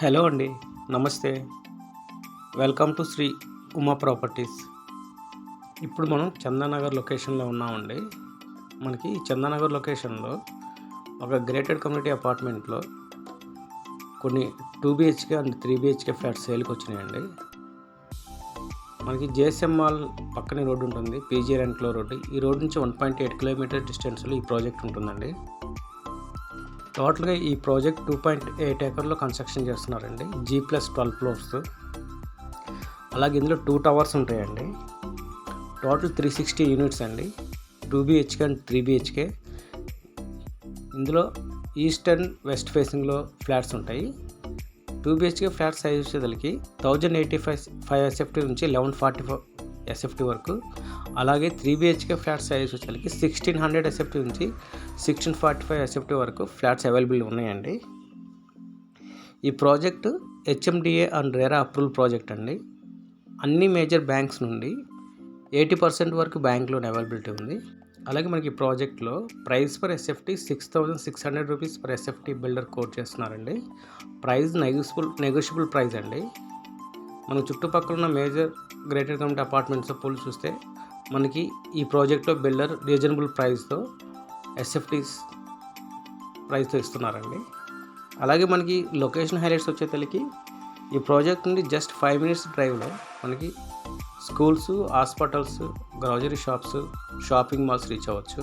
Hello అండి. నమస్తే. Welcome to Shri Uma properties. ఇప్పుడు మనం చందానగర్ లొకేషన్లో ఉన్నామండి. మనకి చందానగర్ లొకేషన్లో ఒక గ్రేటెడ్ కమ్యూనిటీ అపార్ట్మెంట్లో కొన్ని 2 BHK అండ్ 3 BHK ఫ్లాట్స్ సేల్కి వచ్చినాయండి. మనకి జేఎస్ఎం మాల్ పక్కనే రోడ్డు ఉంటుంది, పీజీ రెంట్లో రోడ్డు. ఈ రోడ్ నుంచి 1.8 కిలోమీటర్ డిస్టెన్స్లో ఈ ప్రాజెక్ట్ ఉంటుందండి. టోటల్గా ఈ ప్రాజెక్ట్ 2.8 ఎకర్లో కన్స్ట్రక్షన్ చేస్తున్నారండి. G+12 floors. అలాగే ఇందులో 2 టవర్స్ ఉంటాయండి. టోటల్ 360 యూనిట్స్ అండి. 2 BHK అండ్ 3 BHK. ఇందులో ఈస్ట్ అండ్ వెస్ట్ ఫేసింగ్లో ఫ్లాట్స్ ఉంటాయి. 2 BHK ఫ్లాట్ సైజ్ వచ్చేసరికి 1085 SFT నుంచి 1144 SFT వరకు. అలాగే 3 BHK ఫ్లాట్ సైజ్ వచ్చేసరికి 1600 SFT నుంచి 1645 SFT వరకు ఫ్లాట్స్ అవైలబుల్ ఉన్నాయండి. ఈ project HMDA and RERA approval project అండి. అన్ని మేజర్ బ్యాంక్స్ నుండి 80% వరకు బ్యాంక్ లోన్ అవైలబిలిటీ ఉంది. అలాగే మనకి ఈ ప్రాజెక్ట్లో price per SFT 6600 rupees per SFT builder quote చేస్తున్నారండి. ప్రైస్ నెగోషియబుల్ ప్రైస్ అండి. మన చుట్టుపక్కల ఉన్న మేజర్ గ్రేటర్ కమ్యూనిటీ అపార్ట్మెంట్స్తో పోల్చి చూస్తే మనకి ఈ ప్రాజెక్ట్లో బిల్డర్ రీజనబుల్ ప్రైస్తో SFTs ప్రైస్తో ఇస్తున్నారండి. అలాగే మనకి లొకేషన్ హైలైట్స్ వచ్చేసరికి ఈ ప్రాజెక్ట్ నుండి జస్ట్ 5 minutes డ్రైవ్లో మనకి schools, hospitals, grocery shops, shopping malls reach అవ్వచ్చు.